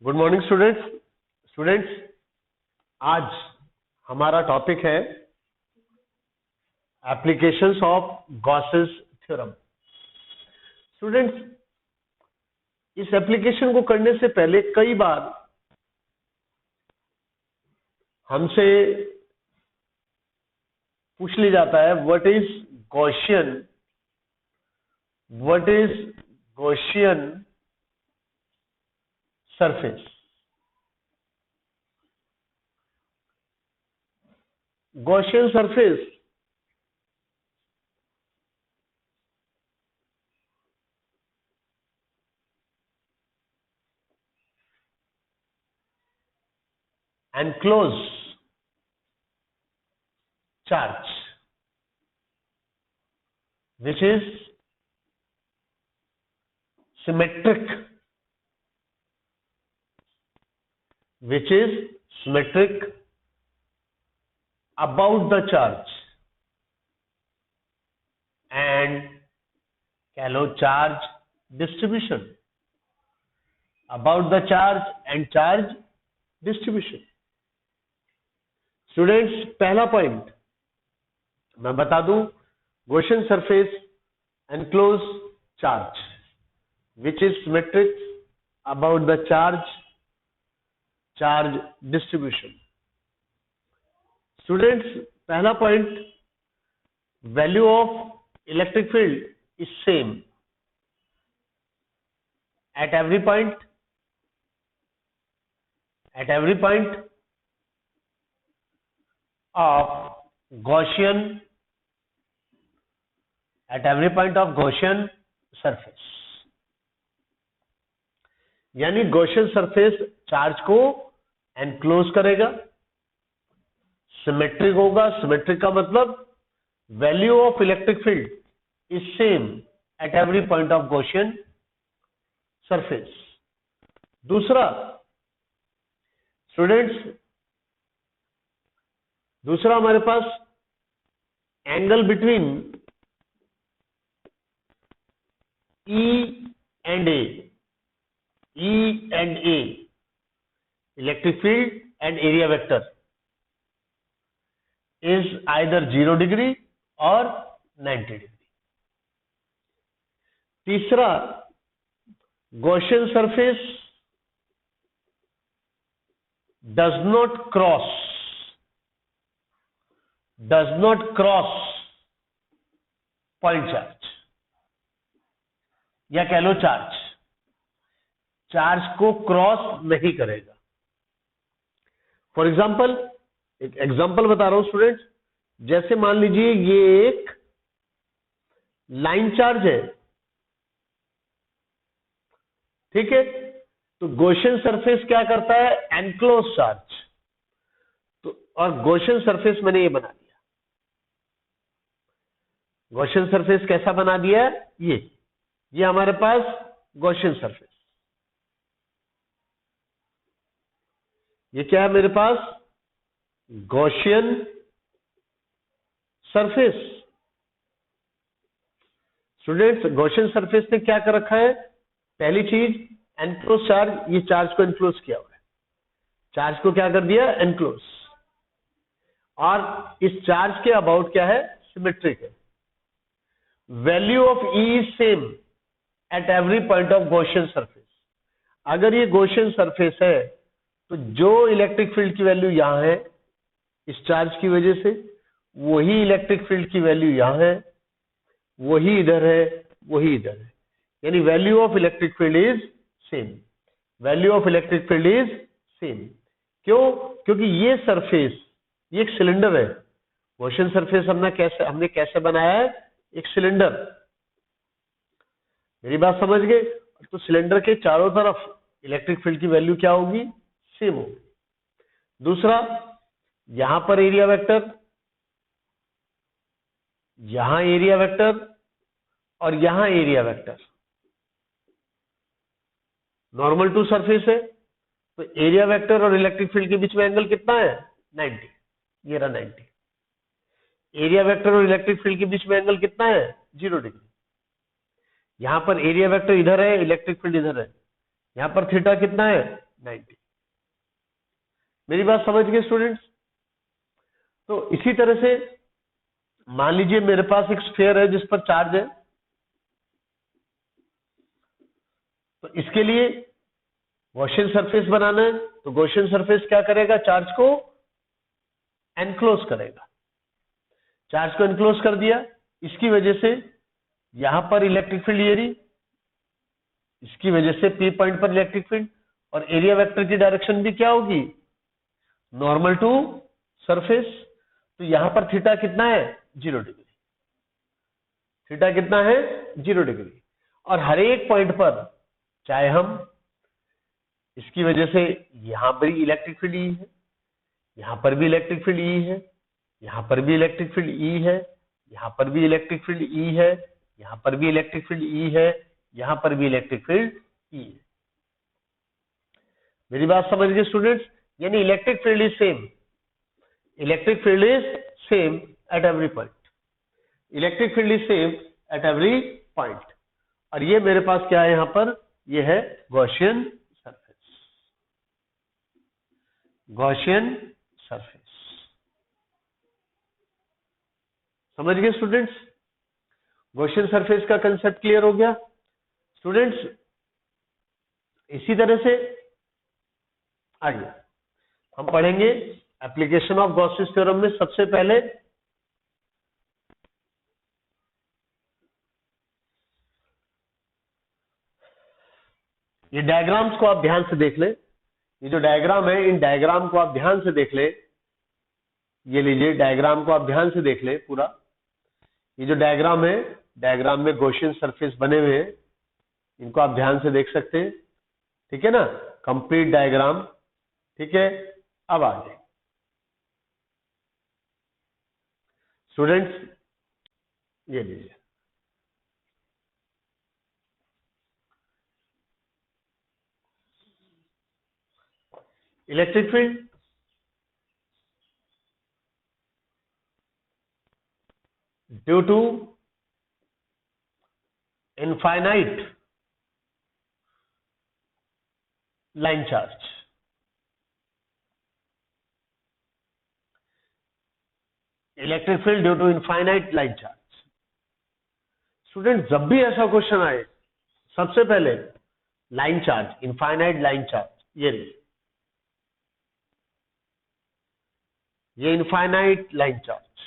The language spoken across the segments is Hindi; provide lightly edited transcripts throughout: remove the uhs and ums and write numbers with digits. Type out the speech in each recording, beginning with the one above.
Good morning students. आज हमारा टॉपिक है applications of Gauss's theorem. Students, इस एप्लीकेशन को करने से पहले कई बार हमसे पूछ लिया जाता है what is Gaussian surface. Gaussian surface enclose charge which is symmetric about the charge and shallow charge distribution, about the charge and charge distribution। Students, पहला पॉइंट मैं बता दूं, Gaussian surface enclose charge which is symmetric about the charge distribution. Students, पहला point, value of electric field is same at every point of Gaussian surface। यानी गॉसियन सरफेस चार्ज को एनक्लोज करेगा, सिमेट्रिक होगा। सिमेट्रिक का मतलब value of electric field is same at every point of Gaussian surface. दूसरा स्टूडेंट्स, हमारे पास angle between E and A, electric field and area vector is either 0 degree और 90 डिग्री। तीसरा, Gaussian surface does not cross point charge या कह लो चार्ज को क्रॉस नहीं करेगा। फॉर एग्जाम्पल, एक एग्जाम्पल बता रहा हूं स्टूडेंट्स, जैसे मान लीजिए ये एक लाइन चार्ज है, ठीक है, तो गॉसियन सरफेस क्या करता है, एनक्लोज चार्ज। तो और गॉसियन सरफेस मैंने ये बना दिया, गॉसियन सरफेस कैसा बना दिया है, ये हमारे पास गॉसियन सरफेस, ये क्या है मेरे पास, Gaussian surface. Students, Gaussian surface ने क्या कर रखा है, पहली चीज एनक्लोज चार्ज, ये चार्ज को एनक्लोज किया हुआ है, चार्ज को क्या कर दिया, एनक्लोज। और इस चार्ज के अबाउट क्या है, सिमेट्रिक है। Value of E is same at every point of Gaussian surface. अगर ये गॉसियन सरफेस है तो जो इलेक्ट्रिक फील्ड की वैल्यू यहां है इस चार्ज की वजह से, वही इलेक्ट्रिक फील्ड की वैल्यू यहां है, वही इधर है, वही इधर है। यानी value of electric field is same, क्यों? क्योंकि ये सरफेस, ये एक सिलेंडर है। गॉसियन सरफेस हमने कैसे बनाया है, एक सिलेंडर। मेरी बात समझ गए? तो सिलेंडर के चारों तरफ इलेक्ट्रिक फील्ड की वैल्यू क्या होगी, सेम होगी। दूसरा, यहां पर एरिया वेक्टर, यहां एरिया वेक्टर और यहां area vector normal to surface है, तो एरिया वेक्टर और इलेक्ट्रिक फील्ड के बीच में एंगल कितना है, 90। ये रहा 90। एरिया वेक्टर और इलेक्ट्रिक फील्ड के बीच में एंगल कितना है, 0 डिग्री। यहां पर एरिया वेक्टर इधर है, इलेक्ट्रिक फील्ड इधर है, यहां पर थीटा कितना है, 90। मेरी बात समझ गए स्टूडेंट्स? तो इसी तरह से मान लीजिए मेरे पास एक स्फीयर है जिस पर चार्ज है, तो इसके लिए गॉसियन सरफेस बनाना है, तो गॉसियन सरफेस क्या करेगा? चार्ज को एनक्लोज करेगा। चार्ज को एनक्लोज कर दिया, इसकी वजह से यहां पर इलेक्ट्रिक फील्ड एरी, इसकी वजह से पी पॉइंट पर इलेक्ट्रिक फील्ड, और एरिया वेक्टर की डायरेक्शन भी क्या होगी? Normal to surface. तो यहां पर थीटा कितना है? 0 डिग्री। थीटा कितना है? 0 डिग्री। और हर एक पॉइंट पर, चाहे हम इसकी वजह से यहां पर इलेक्ट्रिक फील्ड ई है, यहां पर भी इलेक्ट्रिक फील्ड ई है, यहां पर भी इलेक्ट्रिक फील्ड ई है, यहां पर भी इलेक्ट्रिक फील्ड ई है, यहां पर भी इलेक्ट्रिक फील्ड ई है, यहां पर भी इलेक्ट्रिक फील्ड ई है। मेरी बात समझ गए स्टूडेंट्स? यानी electric field is same, electric field is same at every point, electric field is same at every point. और ये मेरे पास क्या है यहां पर? ये है गॉसियन सरफेस, गॉसियन सरफेस। समझ गए स्टूडेंट्स? गॉसियन सरफेस का कंसेप्ट क्लियर हो गया स्टूडेंट्स? इसी तरह से आगे हम पढ़ेंगे एप्लीकेशन ऑफ गॉसियन थ्योरम में। सबसे पहले ये डायग्राम्स को आप ध्यान से देख लें। ये जो डायग्राम है, इन डायग्राम को आप ध्यान से देख लें। ये लीजिए, डायग्राम को आप ध्यान से देख लें पूरा। ये जो डायग्राम है, डायग्राम में गॉसियन सरफेस बने हुए हैं, इनको आप ध्यान से देख सकते हैं। ठीक है ना? Complete diagram. ठीक है, अब आगे स्टूडेंट्स, ये लीजिए, electric field due to infinite line charge, electric field due to infinite line charge. Student, जब भी ऐसा क्वेश्चन आए, सबसे पहले line charge, infinite line charge, ये इनफाइनाइट लाइन चार्ज,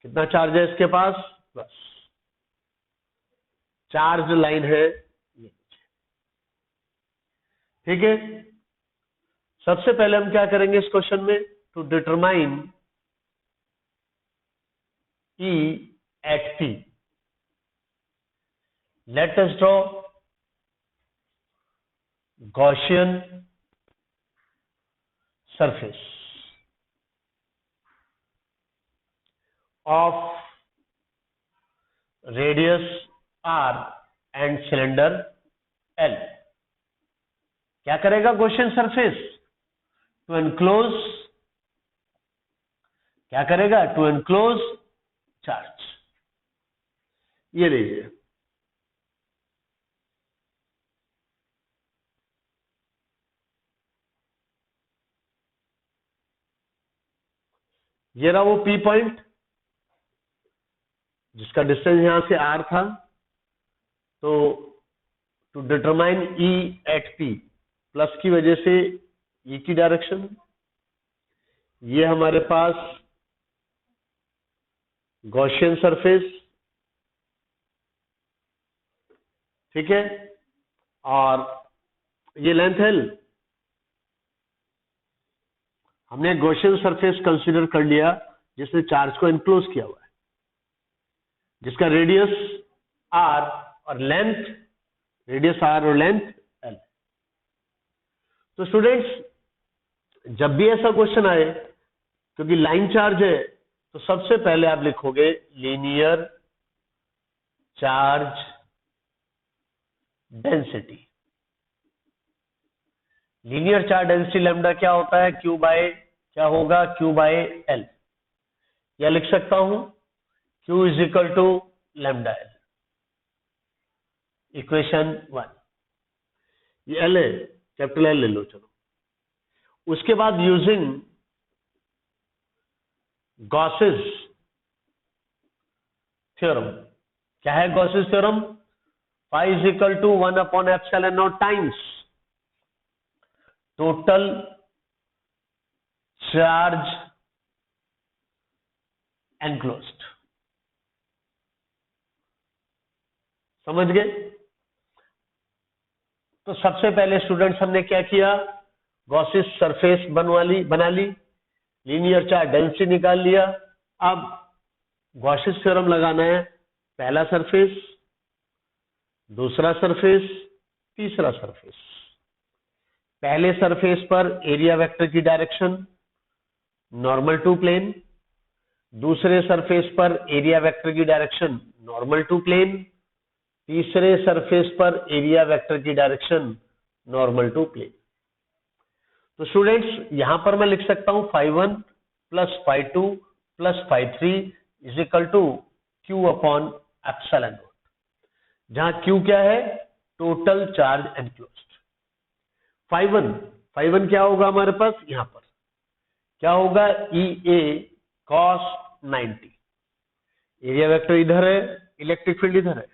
कितना चार्ज है इसके पास? बस चार्ज लाइन है ये। ठीक है, सबसे पहले हम क्या करेंगे इस क्वेश्चन में? To determine E at P, let us draw Gaussian surface of radius R and cylinder L। क्या करेगा Gaussian surface? टू एनक्लोज, क्या करेगा? To enclose charge. ये लीजिए, ये रहा वो P पॉइंट जिसका डिस्टेंस यहां से R था। तो to determine E at P, plus की वजह से E की डायरेक्शन, ये हमारे पास गॉसियन सरफेस। ठीक है, और ये लेंथ L, हमने गॉसियन सरफेस कंसीडर कर लिया जिसने चार्ज को एनक्लोज किया हुआ है, जिसका रेडियस R और लेंथ, रेडियस R और लेंथ L। तो स्टूडेंट्स, जब भी ऐसा क्वेश्चन आए, क्योंकि लाइन चार्ज है, तो सबसे पहले आप लिखोगे linear charge density. Linear charge density lambda क्या होता है? Q बाय, क्या होगा? Q by L। या लिख सकता हूं Q is equal to lambda L, equation 1। ये एल है, कैपिटल एल ले लो चलो। उसके बाद यूजिंग गॉसेस थ्योरम, क्या है Gauss's theorem? Phi is equal to 1/ε0 times total charge enclosed. समझ गए? तो सबसे पहले स्टूडेंट्स हमने क्या किया, गॉसिस सरफेस बना ली, लीनियर चार्ज डेंसिटी निकाल लिया। अब गॉसिस थ्योरम लगाना है, पहला सरफेस, दूसरा सरफेस, तीसरा सरफेस। पहले सरफेस पर एरिया वेक्टर की डायरेक्शन नॉर्मल टू प्लेन, दूसरे सरफेस पर एरिया वेक्टर की डायरेक्शन नॉर्मल टू प्लेन, तीसरे सरफेस पर एरिया वेक्टर की डायरेक्शन नॉर्मल टू प्लेन। तो स्टूडेंट्स यहां पर मैं लिख सकता हूं φ1 plus φ2 plus φ3 is equal to Q upon epsilon naught, जहां Q क्या है? Total charge enclosed. φ1 क्या होगा हमारे पास? यहां पर क्या होगा? EA cos 90, एरिया वेक्टर इधर है, इलेक्ट्रिक फील्ड इधर है,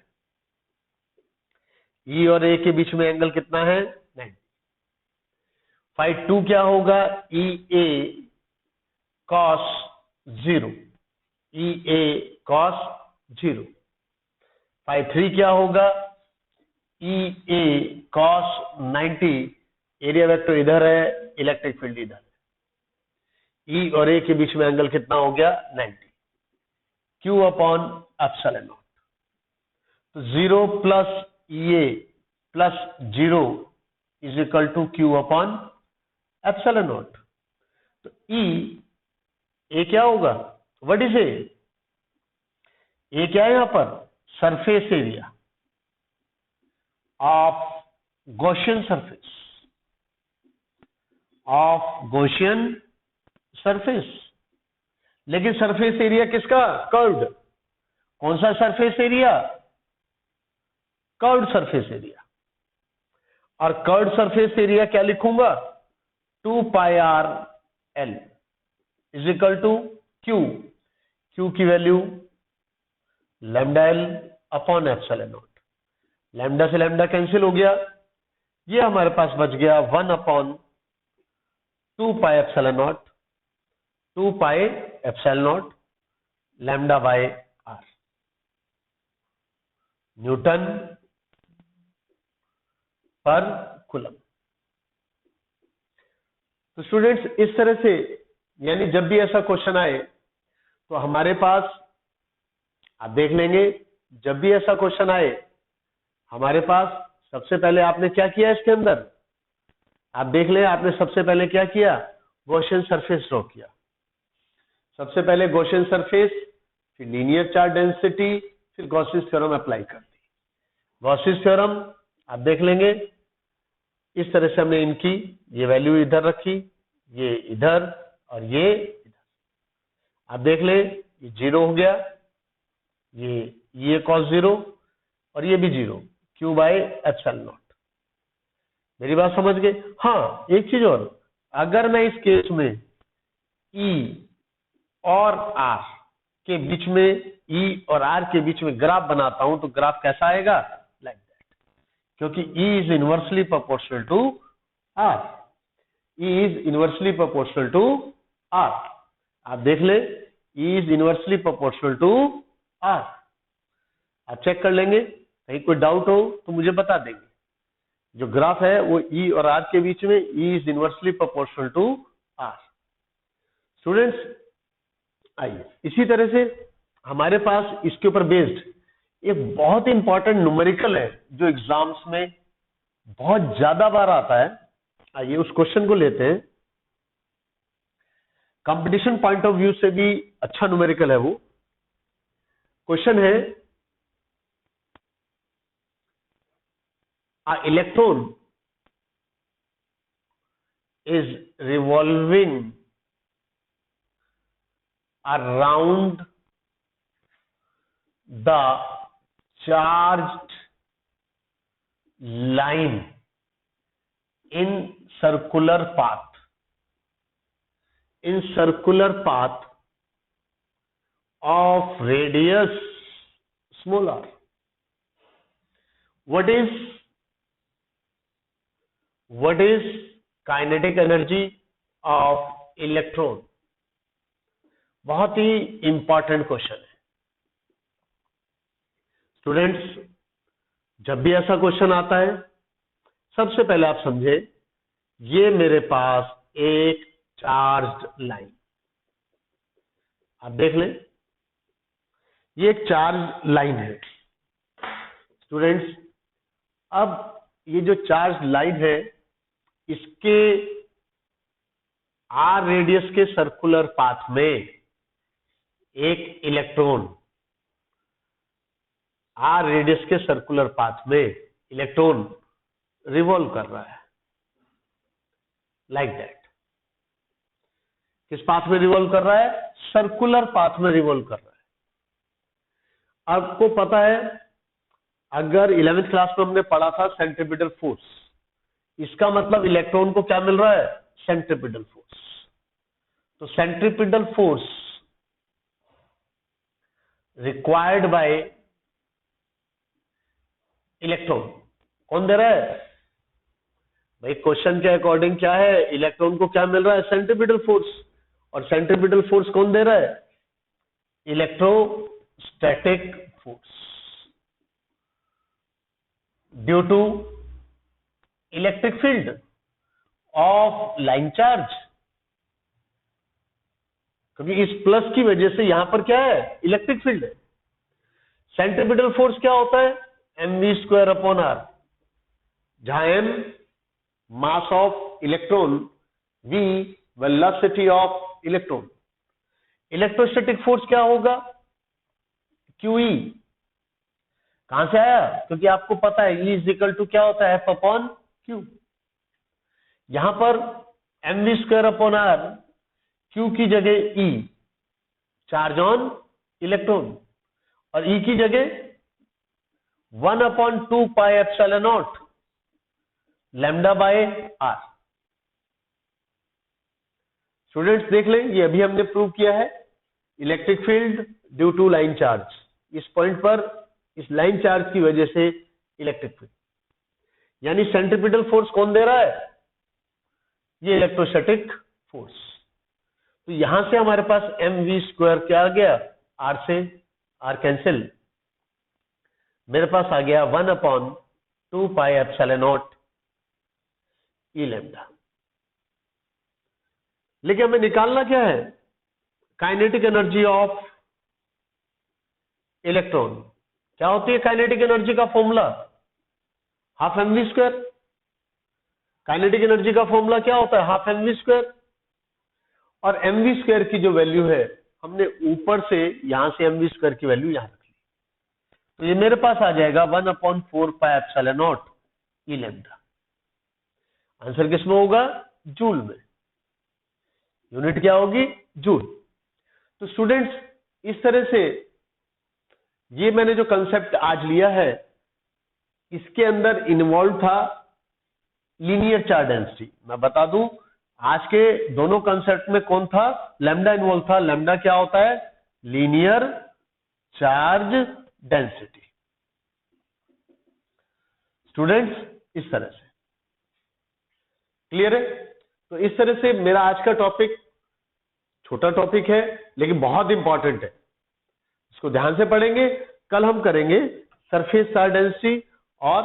E और A के बीच में एंगल कितना है? 90। φ2 क्या होगा? EA cos 0, EA cos 0। φ3 क्या होगा? EA cos 90, एरिया वेक्टर इधर है, इलेक्ट्रिक फील्ड इधर है, E और A के बीच में एंगल कितना हो गया? 90, Q अपॉन एप्सिलॉन नॉट। तो 0 plus EA plus 0 is equal to Q upon epsilon naught. तो ए क्या होगा? व्हाट इज ए क्या है यहां पर? Surface area of Gaussian surface, of Gaussian surface. लेकिन सरफेस एरिया किसका? कर्व्ड। कौन सा surface area? Curved surface area. और कर्व्ड सरफेस एरिया क्या लिखूंगा? 2πr/L is equal to Q की वैल्यू λL upon epsilon naught. Lambda से लैम्डा कैंसिल हो गया, ये हमारे पास बच गया 1 अपॉन 2πε0, 2πε0 lambda by R, newton per coulomb. तो स्टूडेंट्स इस तरह से, यानी जब भी ऐसा क्वेश्चन आए तो हमारे पास, आप देख लेंगे, जब भी ऐसा क्वेश्चन आए हमारे पास सबसे पहले आपने क्या किया इसके अंदर, आप देख लें, आपने सबसे पहले क्या किया? गॉसियन सरफेस ड्रॉ किया। सबसे पहले गॉसियन सरफेस, फिर लीनियर चार्ज डेंसिटी, फिर गॉसिस थ्योरम अप्लाई कर दी। गॉसिस थ्योरम आप देख लेंगे, इस तरह से हमने इनकी ये वैल्यू इधर रखी, ये इधर और ये इधर। आप देख ले, ये 0 हो गया, ये cos 0 और ये भी 0, Q बाय एप्सिलॉन नॉट। मेरी बात समझ गए? हाँ, एक चीज और, अगर मैं इस केस में E और R के बीच में, E और R के बीच में ग्राफ बनाता हूं तो ग्राफ कैसा आएगा? लाइक दैट, क्योंकि E is inversely proportional to R, E is inversely proportional to R। आप देख ले, E is inversely proportional to R। आप चेक कर लेंगे, कहीं कोई डाउट हो तो मुझे बता देंगे। जो ग्राफ है वो E और R के बीच में, E is inversely proportional to R। Students आइए, इसी तरह से हमारे पास इसके ऊपर बेस्ड एक बहुत इंपॉर्टेंट न्यूमेरिकल है जो एग्जाम्स में बहुत ज्यादा बार आता है। आइए उस क्वेश्चन को लेते हैं। कंपटीशन पॉइंट ऑफ व्यू से भी अच्छा न्यूमेरिकल है वो। क्वेश्चन है, a electron is revolving around the charged line in circular path of radius small r. What is kinetic energy of electron? बहुत ही इंपॉर्टेंट क्वेश्चन है स्टूडेंट्स। जब भी ऐसा क्वेश्चन आता है, सबसे पहले आप समझे, ये मेरे पास एक चार्ज्ड लाइन, आप देख लें, ये एक चार्ज लाइन है स्टूडेंट्स। अब ये जो चार्ज लाइन है, इसके आर रेडियस के सर्कुलर पाथ में एक इलेक्ट्रॉन, आर रेडियस के सर्कुलर पाथ में इलेक्ट्रॉन रिवॉल्व कर रहा है, लाइक दैट। किस पाथ में रिवॉल्व कर रहा है? सर्कुलर पाथ में रिवॉल्व कर रहा है। आपको पता है, अगर 11th क्लास में हमने पढ़ा था सेंट्रीपिटल फोर्स, इसका मतलब इलेक्ट्रॉन को क्या मिल रहा है? Centripetal force. तो centripetal force required by electron कौन दे रहा है भाई? क्वेश्चन के अकॉर्डिंग क्या है? इलेक्ट्रॉन को क्या मिल रहा है? Centripetal force. और सेंट्रीपिटल फोर्स कौन दे रहा है? Electrostatic force due to electric field of line charge. क्योंकि इस प्लस की वजह से यहां पर क्या है? इलेक्ट्रिक फील्ड है। सेंट्रीपिटल फोर्स क्या होता है? mv² अपॉन r, जहां m mass of electron, v velocity of electron. Electrostatic force क्या होगा? QE। कहां से आया? क्योंकि आपको पता है E इज इक्वल टू क्या होता है? F upon Q। यहां पर mv² अपॉन r, Q की जगह E, चार्ज ऑन इलेक्ट्रॉन, और E की जगह 1/2 pi epsilon naught lambda by r। Students देख लें, ये अभी हमने प्रूव किया है, electric field due to line charge. इस पॉइंट पर इस लाइन चार्ज की वजह से इलेक्ट्रिक फील्ड, यानी सेंट्रीपिटल फोर्स कौन दे रहा है? ये इलेक्ट्रोस्टैटिक फोर्स। तो यहां से हमारे पास mv² क्या आ गया? r से r कैंसिल, मेरे पास आ गया 1/2 pi epsilon not E lambda. लेकिन हमें निकालना क्या है? Kinetic energy of electron. क्या होती है काइनेटिक एनर्जी का formula? Half mv²। Kinetic energy का फॉर्मूला क्या होता है? Half mv²। और mv² की जो वैल्यू है, हमने ऊपर से यहां से mv² की वैल्यू यहां रख ली, तो ये मेरे पास आ जाएगा 1/4 पाई epsilon not E lambda. Answer किसमें होगा? जूल में। यूनिट क्या होगी? जूल। तो स्टूडेंट्स, इस तरह से ये मैंने जो कंसेप्ट आज लिया है, इसके अंदर इन्वॉल्व था लीनियर चार्ज डेंसिटी। मैं बता दूं, आज के दोनों कंसेप्ट में कौन था? लैम्डा इन्वॉल्व था। लैम्डा क्या होता है? Linear charge density. स्टूडेंट्स, इस तरह से क्लियर है? तो इस तरह से मेरा आज का टॉपिक छोटा टॉपिक है, लेकिन बहुत इंपॉर्टेंट है। इसको ध्यान से पढ़ेंगे। कल हम करेंगे सरफेस चार्ज डेंसिटी और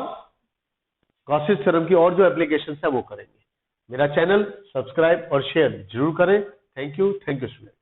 गॉसिस थ्योरम की और जो एप्लीकेशन है वो करेंगे। मेरा चैनल सब्सक्राइब और शेयर जरूर करें। Thank you student.